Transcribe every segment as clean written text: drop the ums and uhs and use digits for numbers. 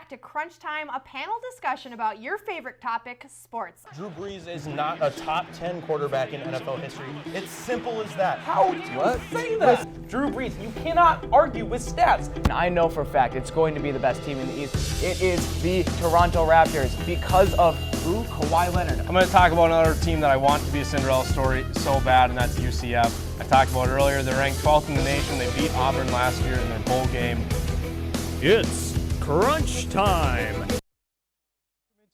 back to Crunch Time, a panel discussion about your favorite topic, sports. Drew Brees is not a top 10 quarterback in NFL history. It's simple as that. How do you say that? Drew Brees, you cannot argue with stats. I know for a fact it's going to be the best team in the East. It is the Toronto Raptors because of Kawhi Leonard. I'm going to talk about another team that I want to be a Cinderella story so bad, and that's UCF. I talked about it earlier. They're ranked 12th in the nation. They beat Auburn last year in their bowl game. It's Crunch Time.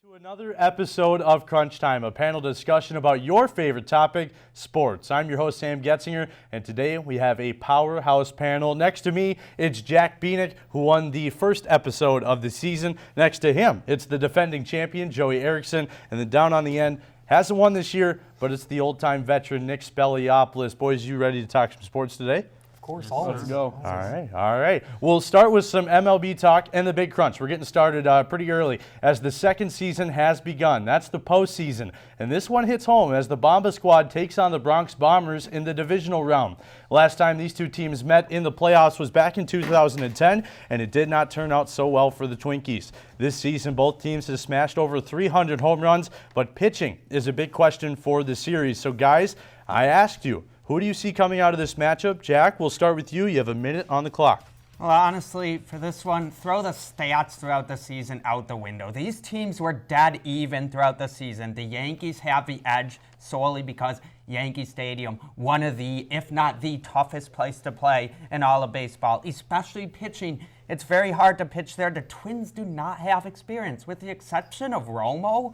To another episode of Crunch Time, a panel discussion about your favorite topic, sports. I'm your host, Sam Getzinger, and today we have a powerhouse panel. Next to me, it's Jack Beanick, who won the first episode of the season. Next to him, it's the defending champion, Joey Erickson, and then down on the end, hasn't won this year, but it's the old-time veteran, Nick Speliopoulos. Boys, you ready to talk some sports today? Of course, always. Let's go. All right. We'll start with some MLB talk and the big crunch. We're getting started pretty early as the second season has begun. That's the postseason. And this one hits home as the Bomba squad takes on the Bronx Bombers in the divisional round. Last time these two teams met in the playoffs was back in 2010, and it did not turn out so well for the Twinkies. This season, both teams have smashed over 300 home runs, but pitching is a big question for the series. So, guys, I asked you, who do you see coming out of this matchup? Jack, we'll start with you. You have a minute on the clock. Well, honestly, for this one, throw the stats throughout the season out the window. These teams were dead even throughout the season. The Yankees have the edge solely because Yankee Stadium, one of the, if not the toughest place to play in all of baseball, especially pitching. It's very hard to pitch there. The Twins do not have experience, with the exception of Romo,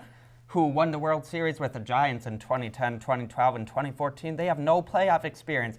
who won the World Series with the Giants in 2010, 2012, and 2014. They have no playoff experience.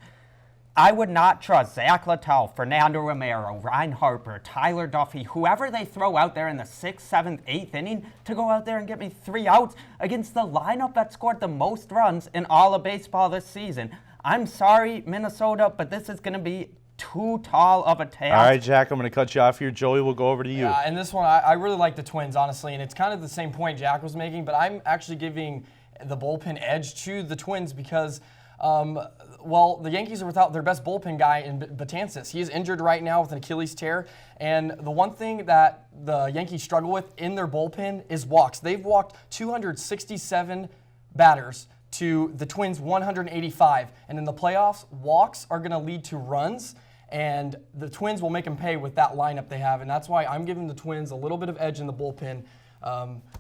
I would not trust Zach Littell, Fernando Romero, Ryan Harper, Tyler Duffy, whoever they throw out there in the 6th, 7th, 8th inning to go out there and get me 3 outs against the lineup that scored the most runs in all of baseball this season. I'm sorry, Minnesota, but this is going to be too tall of a task. All right, Jack, I'm going to cut you off here. Joey, we'll go over to you. Yeah, and this one, I really like the Twins, honestly, and it's kind of the same point Jack was making, but I'm actually giving the bullpen edge to the Twins because, the Yankees are without their best bullpen guy in Betances. He is injured right now with an Achilles tear, and the one thing that the Yankees struggle with in their bullpen is walks. They've walked 267 batters to the Twins 185, and in the playoffs, walks are going to lead to runs, and the Twins will make them pay with that lineup they have, and that's why I'm giving the Twins a little bit of edge in the bullpen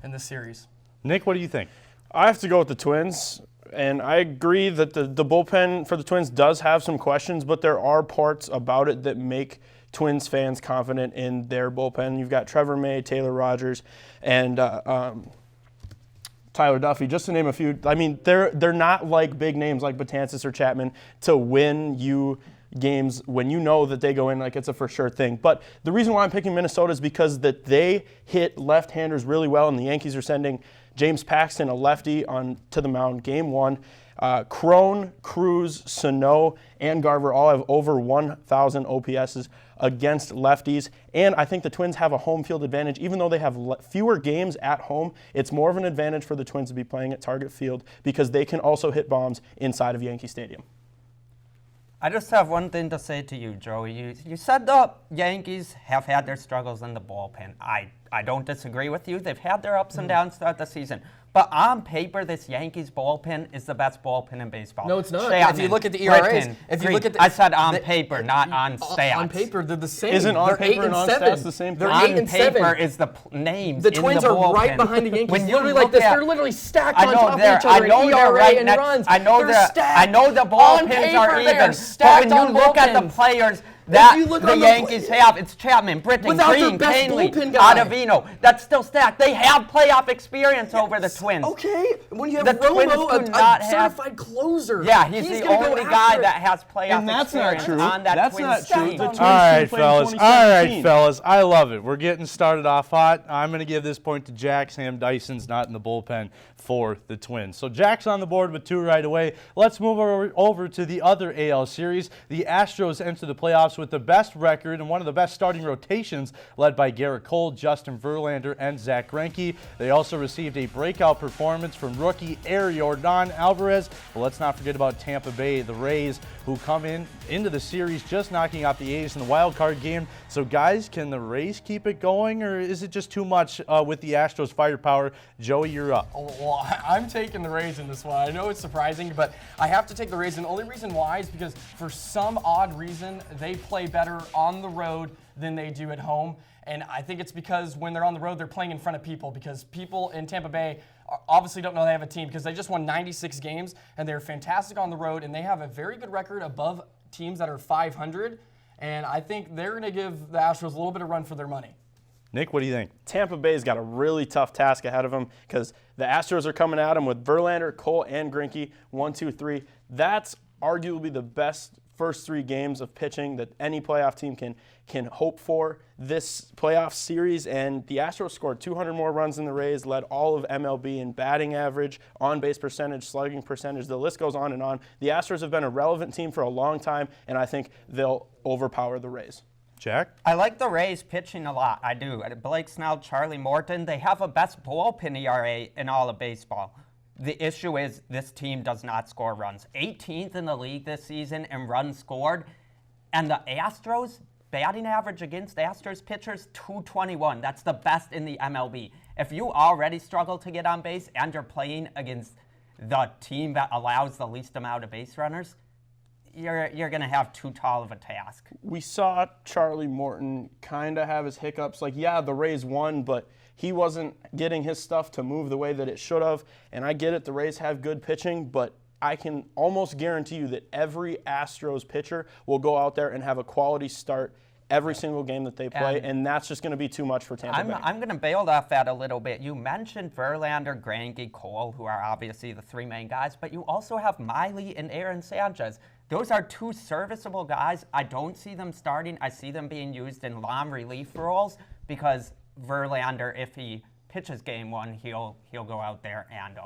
in this series. Nick, what do you think? I have to go with the Twins, and I agree that the bullpen for the Twins does have some questions, but there are parts about it that make Twins fans confident in their bullpen. You've got Trevor May, Taylor Rogers, and Tyler Duffy, just to name a few. I mean, they're not like big names like Betances or Chapman to win you games when you know that they go in like it's a for sure thing. But the reason why I'm picking Minnesota is because that they hit left-handers really well, and the Yankees are sending James Paxton, a lefty, on to the mound game one. Crone, Cruz, Sano, and Garver all have over 1,000 OPSs against lefties. And I think the Twins have a home field advantage. Even though they have fewer games at home, it's more of an advantage for the Twins to be playing at Target Field because they can also hit bombs inside of Yankee Stadium. I just have one thing to say to you, Joey. You said the Yankees have had their struggles in the bullpen. I don't disagree with you. They've had their ups and downs throughout the season. But on paper, this Yankees bullpen is the best bullpen in baseball. No, it's not. Chapman, If you look at the ERAs, Britton, if you Green. look at I said on paper, not on stats. On paper, they're the same. Isn't on they're paper 8 and on 7. stats the same thing? They're On 8 and paper 7. is the names. The Twins in the are right bullpen. behind the Yankees. When you literally like look this. at, They're literally stacked I on know top of they're, each other I know in they're ERA right and next. runs. I know They're the stacked. I know the On bullpens paper, are they're even. But stacked when you on look at the bullpens. players that you look the on the Yankees have, it's Chapman, Britton, Without their Green, best Canely, bullpen guy. Ottavino. That's still stacked. They have playoff experience over the Twins. Okay, when you have The Twins Romo, do a not have- certified closer. Yeah, he's the gonna go only after guy it. that has playoff And that's not experience true. on that That's Twins not true. team. The Twins All right, team played in fellas. 2017. I love it. We're getting started off hot. I'm going to give this point to Jack. Sam Dyson's not in the bullpen for the Twins. So Jack's on the board with 2 right away. Let's move over to the other AL series. The Astros enter the playoffs playoffs with the best record and one of the best starting rotations led by Garrett Cole, Justin Verlander, and Zach Greinke. They also received a breakout performance from rookie Yordan Alvarez. But let's not forget about Tampa Bay, the Rays, who come into the series just knocking out the A's in the wild card game. So guys, can the Rays keep it going, or is it just too much with the Astros firepower? Joey, you're up. Well, I'm taking the Rays in this one. I know it's surprising, but I have to take the Rays. And the only reason why is because for some odd reason, they play better on the road than they do at home. And I think it's because when they're on the road, they're playing in front of people, because people in Tampa Bay obviously don't know they have a team, because they just won 96 games and they're fantastic on the road, and they have a very good record above teams that are 500. And I think they're going to give the Astros a little bit of run for their money. Nick, what do you think? Tampa Bay's got a really tough task ahead of them because the Astros are coming at them with Verlander, Cole, and Greinke, 1, 2, 3. That's arguably the best first 3 games of pitching that any playoff team can hope for this playoff series. And the Astros scored 200 more runs than the Rays, led all of MLB in batting average, on-base percentage, slugging percentage. The list goes on and on. The Astros have been a relevant team for a long time, and I think they'll overpower the Rays. Jack? I like the Rays pitching a lot. I do. Blake Snell, Charlie Morton, they have a best bullpen ERA in all of baseball. The issue is this team does not score runs. 18th in the league this season in runs scored. And the Astros, batting average against Astros pitchers, 221. That's the best in the MLB. If you already struggle to get on base and you're playing against the team that allows the least amount of base runners, you're going to have too tall of a task. We saw Charlie Morton kind of have his hiccups. Like, yeah, the Rays won, but he wasn't getting his stuff to move the way that it should have. And I get it, the Rays have good pitching, but I can almost guarantee you that every Astros pitcher will go out there and have a quality start every single game that they play, and that's just going to be too much for Tampa Bay. I'm going to build off that a little bit. You mentioned Verlander, Greinke, Cole, who are obviously the 3 main guys, but you also have Miley and Aaron Sanchez. Those are 2 serviceable guys. I don't see them starting. I see them being used in long relief roles because Verlander, if he pitches game 1, he'll go out there and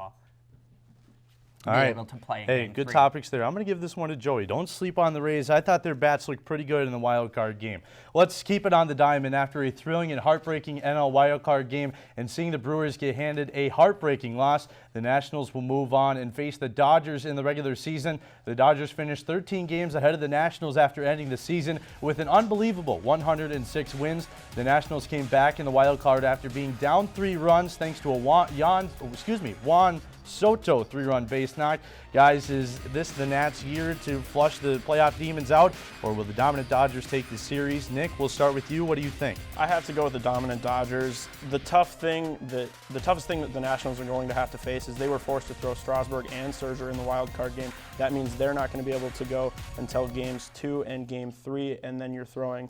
be able to play. Hey, good topics there. I'm going to give this one to Joey. Don't sleep on the Rays. I thought their bats looked pretty good in the wild card game. Let's keep it on the diamond after a thrilling and heartbreaking NL wild card game and seeing the Brewers get handed a heartbreaking loss. The Nationals will move on and face the Dodgers in the regular season. The Dodgers finished 13 games ahead of the Nationals after ending the season with an unbelievable 106 wins. The Nationals came back in the wild card after being down 3 runs thanks to a Juan Soto 3-run base knock. Guys, is this the Nats' year to flush the playoff demons out, or will the dominant Dodgers take the series? Nick, we'll start with you. What do you think? I have to go with the dominant Dodgers. The toughest thing that the Nationals are going to have to face is they were forced to throw Strasburg and Scherzer in the wild card game. That means they're not going to be able to go until games 2 and game 3, and then you're throwing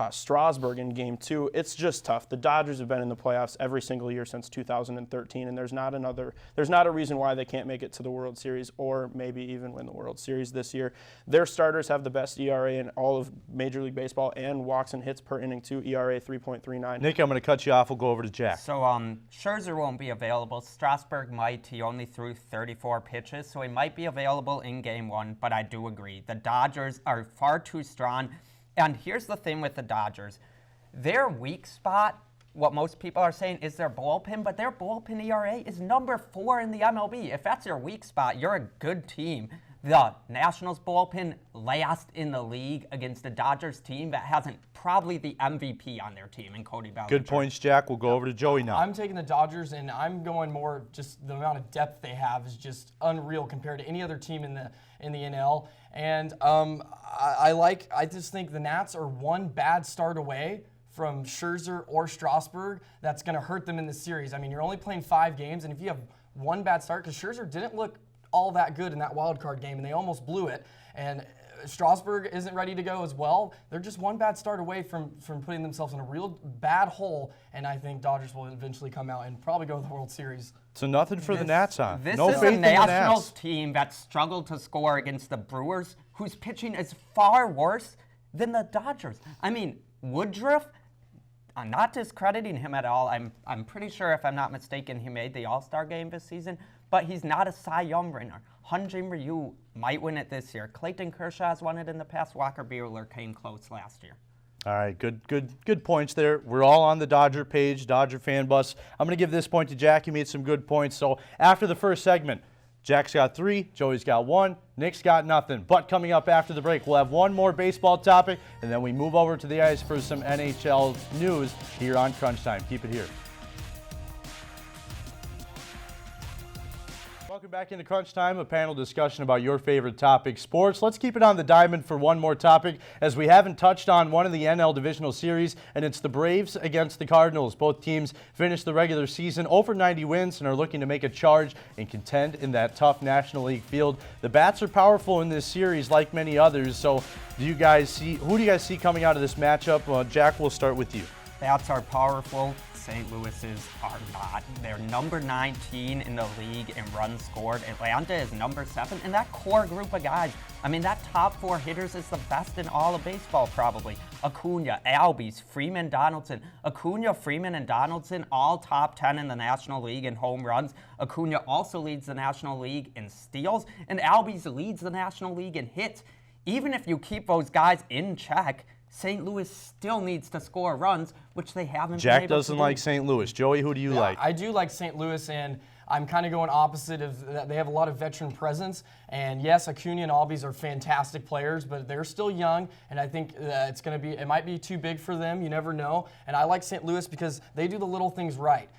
Strasburg in game 2. It's just tough. The Dodgers have been in the playoffs every single year since 2013, and there's not a reason why they can't make it to the World Series or maybe even win the World Series this year. Their starters have the best ERA in all of Major League Baseball, and walks and hits per inning too, ERA 3.39. Nick, I'm going to cut you off. We'll go over to Jack. So Scherzer won't be available. Strasburg might. He only threw 34 pitches, so he might be available in game 1, but I do agree. The Dodgers are far too strong. And here's the thing with the Dodgers. Their weak spot, what most people are saying, is their bullpen, but their bullpen ERA is number 4 in the MLB. If that's your weak spot, you're a good team. The Nationals bullpen last in the league against the Dodgers team that hasn't probably the MVP on their team in Cody Bellinger. Good points, Jack. We'll go over to Joey now. I'm taking the Dodgers, and I'm going more just the amount of depth they have is just unreal compared to any other team in the NL. And I just think the Nats are one bad start away from Scherzer or Strasburg that's going to hurt them in the series. I mean, you're only playing 5 games, and if you have one bad start, because Scherzer didn't look all that good in that wild card game, and they almost blew it, and Strasburg isn't ready to go as well. They're just one bad start away from putting themselves in a real bad hole, and I think Dodgers will eventually come out and probably go to the World Series. So nothing for the Nats on. This no is faith a in the Nationals Nats. team that struggled to score against the Brewers, whose pitching is far worse than the Dodgers. I mean, Woodruff, I'm not discrediting him at all. I'm pretty sure, if I'm not mistaken, he made the All-Star game this season. but he's not a Cy Young winner. Hyun-Jin Ryu might win it this year. Clayton Kershaw has won it in the past. Walker Buehler came close last year. All right, good points there. We're all on the Dodger page, Dodger fan bus. I'm going to give this point to Jack. He made some good points. So after the first segment, Jack's got 3, Joey's got 1, Nick's got nothing. But coming up after the break, we'll have one more baseball topic, and then we move over to the ice for some NHL news here on Crunch Time. Keep it here. Welcome back into Crunch Time, a panel discussion about your favorite topic, sports. Let's keep it on the diamond for one more topic, as we haven't touched on one of the NL Divisional Series, and it's the Braves against the Cardinals. Both teams finished the regular season over 90 wins and are looking to make a charge and contend in that tough National League field. The bats are powerful in this series, like many others. So, who do you guys see coming out of this matchup? Jack, we'll start with you. Bats are powerful. St. Louis's are not. They're number 19 in the league in runs scored. Atlanta is number 7, and that core group of guys, I mean, that top 4 hitters is the best in all of baseball, probably. Acuna, Albies, Freeman, Donaldson. Acuna, Freeman, and Donaldson, all top 10 in the National League in home runs. Acuna also leads the National League in steals, and Albies leads the National League in hits. Even if you keep those guys in check, St. Louis still needs to score runs, which they haven't been able to do. Jack doesn't like St. Louis. Joey, who do you like? I do like St. Louis, and I'm kind of going opposite of that. They have a lot of veteran presence, and yes, Acuna and Albies are fantastic players, but they're still young, and I think it might be too big for them. You never know. And I like St. Louis because they do the little things right.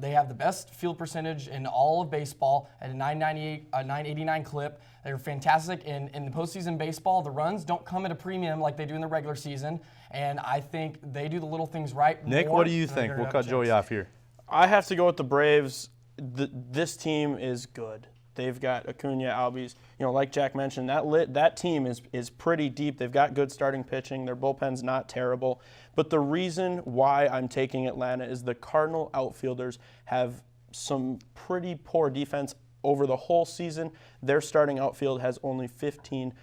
They have the best field percentage in all of baseball at a 989 clip. They're fantastic in the postseason baseball. The runs don't come at a premium like they do in the regular season, and I think they do the little things right. Nick, what do you think? We'll cut Joey off here. I have to go with the Braves. This team is good. They've got Acuna, Albies. You know, like Jack mentioned, that team is pretty deep. They've got good starting pitching. Their bullpen's not terrible. But the reason why I'm taking Atlanta is the Cardinal outfielders have some pretty poor defense over the whole season. Their starting outfield has only 15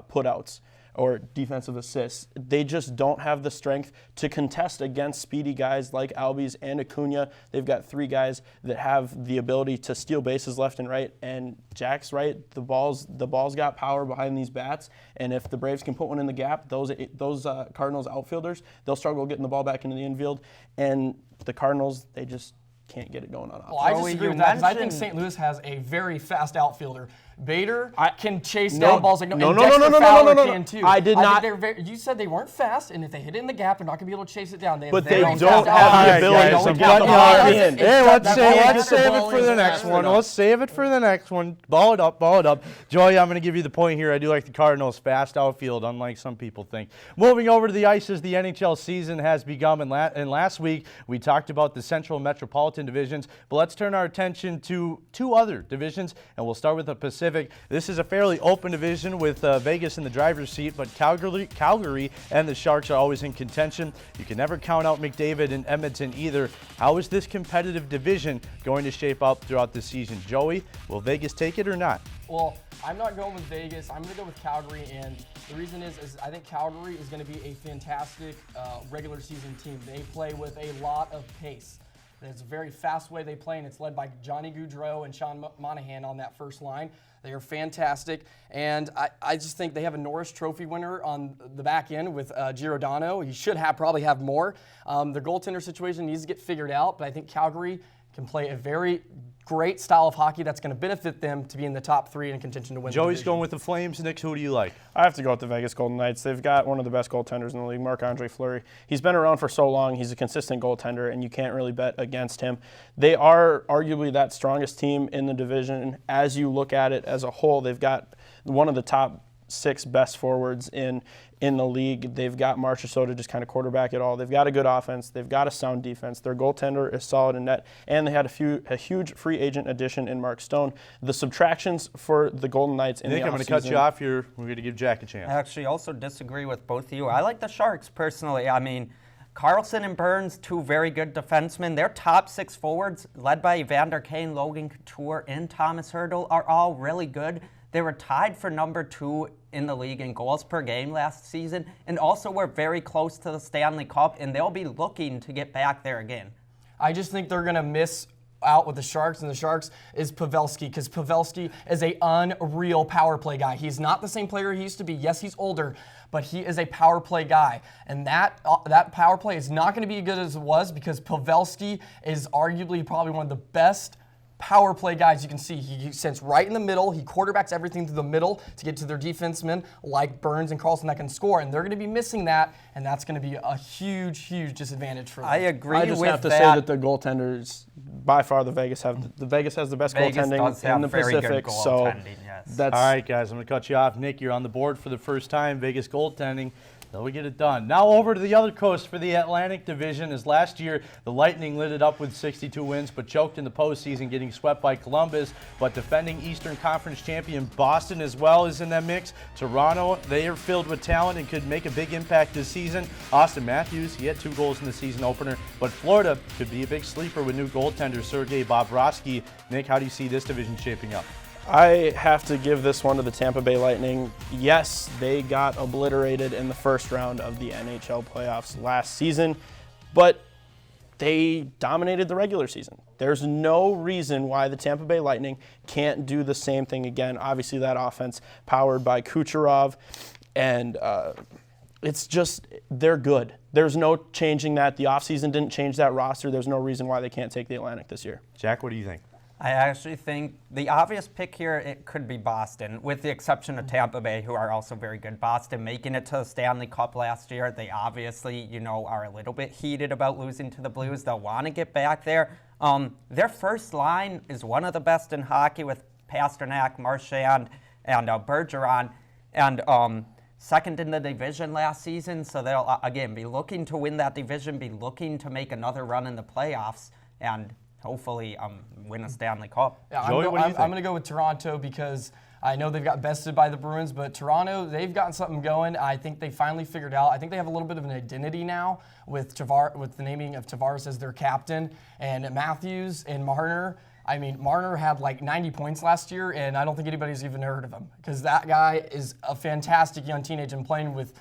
putouts or defensive assists. They just don't have the strength to contest against speedy guys like Albies and Acuna. They've got 3 guys that have the ability to steal bases left and right. And Jack's right, the ball's got power behind these bats. And if the Braves can put one in the gap, those Cardinals outfielders, they'll struggle getting the ball back into the infield. And the Cardinals, they just can't get it going on offense. Well, I disagree with that because I think St. Louis has a very fast outfielder. Bader can chase down balls like Dexter Fowler can too. I did not. You said they weren't fast, and if they hit it in the gap, they're not going to be able to chase it down. But they don't have the ability to get Hey, let's save it for the next one. Let's save it for the next one. Ball it up, ball it up. Joey, I'm going to give you the point here. I do like the Cardinals' fast outfield, unlike some people think. Moving over to the ice as the NHL season has begun, and last week we talked about the Central Metropolitan divisions, but let's turn our attention to 2 other divisions, and we'll start with the Pacific. This is a fairly open division with Vegas in the driver's seat, but Calgary and the Sharks are always in contention. You can never count out McDavid and Edmonton either. How is this competitive division going to shape up throughout the season? Joey, will Vegas take it or not? Well, I'm not going with Vegas. I'm going to go with Calgary, and the reason is I think Calgary is going to be a fantastic regular season team. They play with a lot of pace. It's a very fast way they play, and it's led by Johnny Gaudreau and Sean Monahan on that first line. They are fantastic, and I just think they have a Norris Trophy winner on the back end with Giordano. He should probably have more. Their goaltender situation needs to get figured out, but I think Calgary can play a very great style of hockey that's going to benefit them to be in the top 3 in contention to win. Joey's going with the Flames. Nick, who do you like? I have to go with the Vegas Golden Knights. They've got one of the best goaltenders in the league, Marc-Andre Fleury. He's been around for so long. He's a consistent goaltender, and you can't really bet against him. They are arguably that strongest team in the division. As you look at it as a whole, they've got one of the top 6 best forwards in the league. They've got Marchessault to just kind of quarterback it all. They've got a good offense. They've got a sound defense. Their goaltender is solid in net, and they had a huge free agent addition in Mark Stone. The subtractions for the Golden Knights in Nick, the I'm going to cut you off here. We're going to give Jack a chance. I actually also disagree with both of you. I like the Sharks personally. I mean, Carlson and Burns, 2 very good defensemen. Their top 6 forwards, led by Evander Kane, Logan Couture, and Thomas Hertl, are all really good. They were tied for number 2 in the league in goals per game last season, and also were very close to the Stanley Cup, and they'll be looking to get back there again. I just think they're going to miss out with the Sharks, and the Sharks is Pavelski, because Pavelski is a unreal power play guy. He's not the same player he used to be. Yes, he's older, but he is a power play guy. And that power play is not going to be as good as it was, because Pavelski is arguably probably one of the best power play guys you can see. He sits right in the middle. He quarterbacks everything through the middle to get to their defensemen like Burns and Carlson that can score, and they're going to be missing that, and that's going to be a huge, huge disadvantage for them. I agree I just with have to that. say that the goaltenders, by far, the Vegas has the best Vegas goaltending does have in the very good Pacific. So goaltending, yes. that's All right, guys, I'm going to cut you off. Nick, you're on the board for the first time. Vegas goaltending. They'll get it done. Now over to the other coast for the Atlantic Division, as last year the Lightning lit it up with 62 wins, but choked in the postseason, getting swept by Columbus. But defending Eastern Conference champion Boston as well is in that mix. Toronto, they are filled with talent and could make a big impact this season. Austin Matthews, he had 2 goals in the season opener. But Florida could be a big sleeper with new goaltender Sergei Bobrovsky. Nick, how do you see this division shaping up? I have to give this one to the Tampa Bay Lightning. Yes, they got obliterated in the first round of the NHL playoffs last season, but they dominated the regular season. There's no reason why the Tampa Bay Lightning can't do the same thing again. Obviously, that offense powered by Kucherov, and it's just, they're good. There's no changing that. The offseason didn't change that roster. There's no reason why they can't take the Atlantic this year. Jack, what do you think? I actually think the obvious pick here, it could be Boston, with the exception of Tampa Bay, who are also very good. Boston making it to the Stanley Cup last year. They obviously, are a little bit heated about losing to the Blues. They'll want to get back there. Their first line is one of the best in hockey, with Pasternak, Marchand, and Bergeron, and second in the division last season. So they'll, again, be looking to win that division, be looking to make another run in the playoffs, and hopefully win a Stanley Cup. Yeah, Joey, what do you think? I'm going to go with Toronto, because I know they've got bested by the Bruins, but Toronto, they've gotten something going. I think they finally figured out. I think they have a little bit of an identity now with the naming of Tavares as their captain, and Matthews and Marner. I mean, Marner had like 90 points last year, and I don't think anybody's even heard of him, because that guy is a fantastic young teenager, and playing with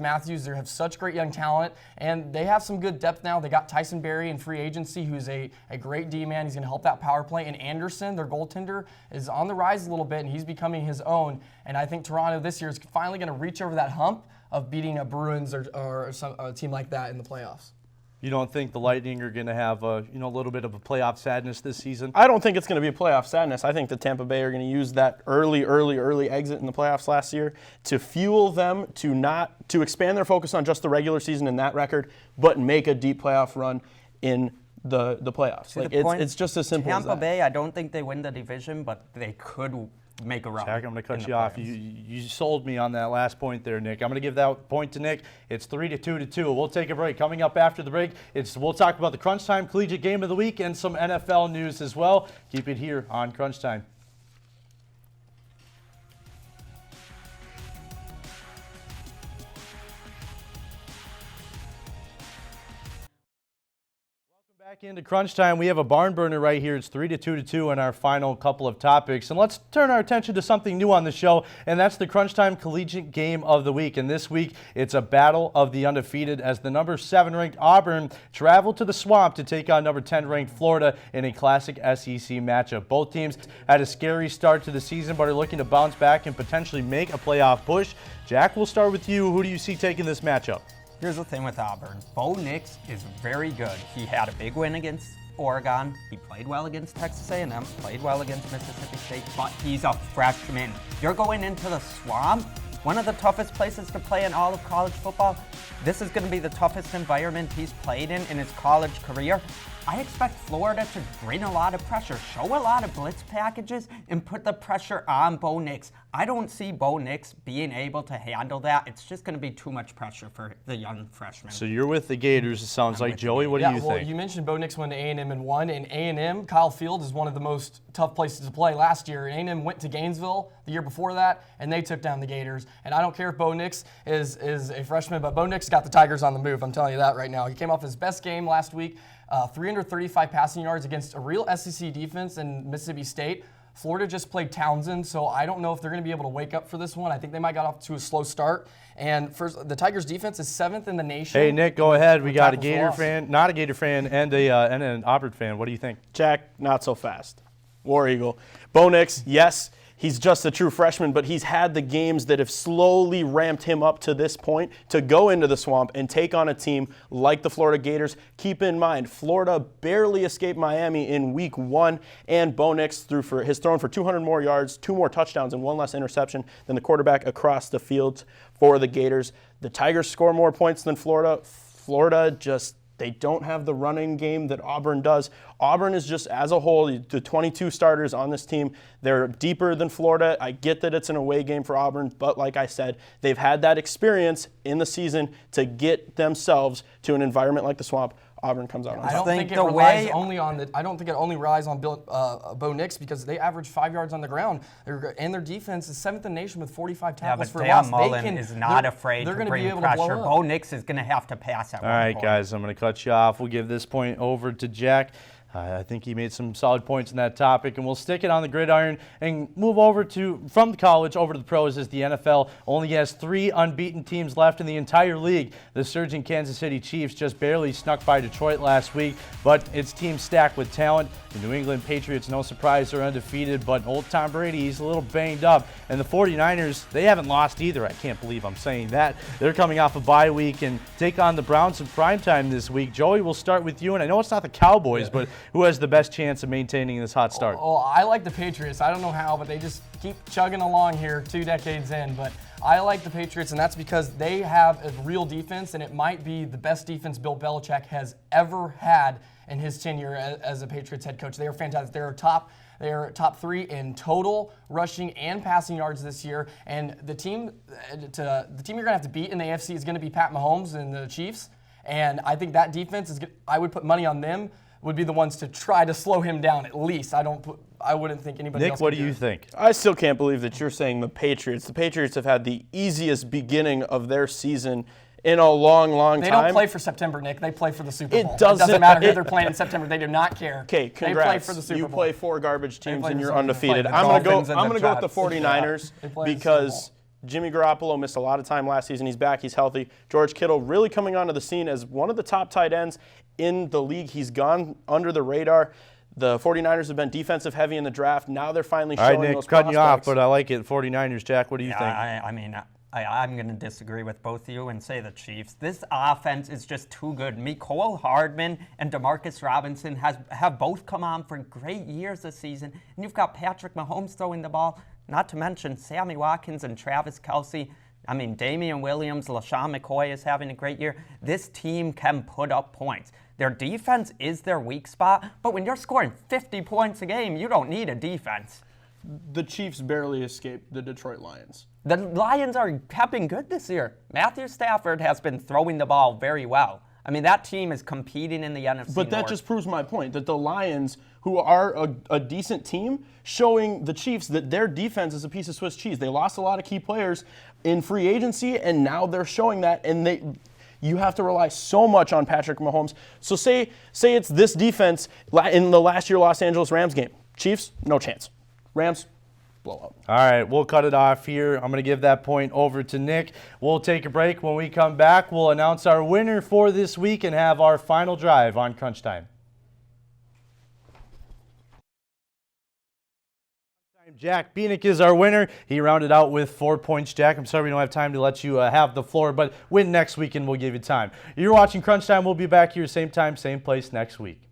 Matthews. They have such great young talent, and they have some good depth now. They got Tyson Barrie in free agency, who's a great D-man. He's going to help that power play. And Anderson, their goaltender, is on the rise a little bit, and he's becoming his own. And I think Toronto this year is finally going to reach over that hump of beating a Bruins or a team like that in the playoffs. You don't think the Lightning are going to have a little bit of a playoff sadness this season? I don't think it's going to be a playoff sadness. I think the Tampa Bay are going to use that early exit in the playoffs last year to fuel them to expand their focus on just the regular season and that record, but make a deep playoff run in the playoffs. Like, it's just as simple as that. Tampa Bay, I don't think they win the division, but they could make a run. Jack, I'm going to cut you off. You sold me on that last point there, Nick. I'm going to give that point to Nick. It's 3-2. We'll take a break. Coming up after the break, we'll talk about the Crunch Time Collegiate Game of the Week and some NFL news as well. Keep it here on Crunch Time. Back into Crunch Time. We have a barn burner right here. It's 3-2 in our final couple of topics. And let's turn our attention to something new on the show, and that's the Crunch Time Collegiate Game of the Week. And this week, it's a battle of the undefeated, as the number 7 ranked Auburn traveled to the Swamp to take on number 10 ranked Florida in a classic SEC matchup. Both teams had a scary start to the season, but are looking to bounce back and potentially make a playoff push. Jack, we'll start with you. Who do you see taking this matchup? Here's the thing with Auburn. Bo Nix is very good. He had a big win against Oregon. He played well against Texas A&M, played well against Mississippi State, but he's a freshman. You're going into the Swamp, one of the toughest places to play in all of college football. This is going to be the toughest environment he's played in his college career. I expect Florida to bring a lot of pressure, show a lot of blitz packages, and put the pressure on Bo Nix. I don't see Bo Nix being able to handle that. It's just going to be too much pressure for the young freshman. So you're with the Gators, it sounds like. Joey, what do you think? Well, you mentioned Bo Nix went to A&M and won, and A&M, Kyle Field is one of the most tough places to play last year. A&M went to Gainesville the year before that, and they took down the Gators. And I don't care if Bo Nix is a freshman, but Bo Nix got the Tigers on the move. I'm telling you that right now. He came off his best game last week. 335 passing yards against a real SEC defense in Mississippi State. Florida just played Townsend, so I don't know if they're going to be able to wake up for this one. I think they might got off to a slow start. And first, the Tigers' defense is 7th in the nation. Hey, Nick, go ahead. We got a tackles for Gator loss. fan, not a Gator fan, and an Auburn fan. What do you think? Jack, not so fast. War Eagle. Bo Nix, yes, he's just a true freshman, but he's had the games that have slowly ramped him up to this point to go into the swamp and take on a team like the Florida Gators. Keep in mind, Florida barely escaped Miami in week 1, and Bo Nix has thrown for 200 more yards, 2 more touchdowns, and 1 less interception than the quarterback across the field for the Gators. The Tigers score more points than Florida. Florida they don't have the running game that Auburn does. Auburn is just, as a whole, the 22 starters on this team, they're deeper than Florida. I get that it's an away game for Auburn, but like I said, they've had that experience in the season to get themselves to an environment like the swamp. Auburn comes out on top. I don't think it relies only on I don't think it only relies on Bo Nix because they average 5 yards on the ground, and their defense is 7th in the nation with 45 tackles for a loss. Dan Mullen is not afraid to bring pressure. Bo Nix is going to have to pass at one point. All right, guys, I'm going to cut you off. We'll give this point over to Jack. I think he made some solid points in that topic, and we'll stick it on the gridiron and move over from college over to the pros as the NFL only has 3 unbeaten teams left in the entire league. The surging Kansas City Chiefs just barely snuck by Detroit last week, but its team stacked with talent. The New England Patriots, no surprise, are undefeated, but old Tom Brady, he's a little banged up. And the 49ers, they haven't lost either. I can't believe I'm saying that. They're coming off a bye week and take on the Browns in primetime this week. Joey, we'll start with you, and I know it's not the Cowboys, but who has the best chance of maintaining this hot start? Oh, I like the Patriots. I don't know how, but they just keep chugging along here 2 decades in. But I like the Patriots, and that's because they have a real defense, and it might be the best defense Bill Belichick has ever had in his tenure as a Patriots head coach. They are fantastic. They are top 3 in total rushing and passing yards this year. And the team you're going to have to beat in the AFC is going to be Pat Mahomes and the Chiefs. And I think that defense I would put money on them, would be the ones to try to slow him down at least. I wouldn't think anybody else. Nick, what do you think? I still can't believe that you're saying the Patriots. The Patriots have had the easiest beginning of their season in a long, long time. They don't play for September, Nick. They play for the Super Bowl. It doesn't matter who they're playing in September. They do not care. Okay, congrats. They play for the Super Bowl. You play 4 garbage teams and you're the undefeated. Super I'm Bowl. going to Dolphins go and with the the Jets. 49ers They play the because Super Jimmy Garoppolo missed a lot of time last season. He's back. He's healthy. George Kittle really coming onto the scene as one of the top tight ends in the league. He's gone under the radar. The 49ers have been defensive heavy in the draft. Now they're finally showing All right, Nick, those cutting you off, prospects. but I like it. 49ers, Jack, what do you think? I mean, I'm going to disagree with both of you and say the Chiefs. This offense is just too good. Mecole Hardman and Demarcus Robinson have both come on for great years this season. And you've got Patrick Mahomes throwing the ball, not to mention Sammy Watkins and Travis Kelce. I mean, Damian Williams, LaShawn McCoy is having a great year. This team can put up points. Their defense is their weak spot, but when you're scoring 50 points a game, you don't need a defense. The Chiefs barely escaped the Detroit Lions. The Lions have been good this year. Matthew Stafford has been throwing the ball very well. I mean, that team is competing in the NFC But that North. just proves my point, that the Lions, who are a decent team, showing the Chiefs that their defense is a piece of Swiss cheese. They lost a lot of key players in free agency, and now they're showing that, and you have to rely so much on Patrick Mahomes. So say it's this defense in the last year Los Angeles Rams game. Chiefs, no chance. Rams, blowout. All right, we'll cut it off here. I'm going to give that point over to Nick. We'll take a break. When we come back, we'll announce our winner for this week and have our final drive on Crunch Time. Jack Beanick is our winner. He rounded out with 4 points. Jack, I'm sorry we don't have time to let you have the floor, but win next week and we'll give you time. You're watching Crunch Time. We'll be back here same time, same place next week.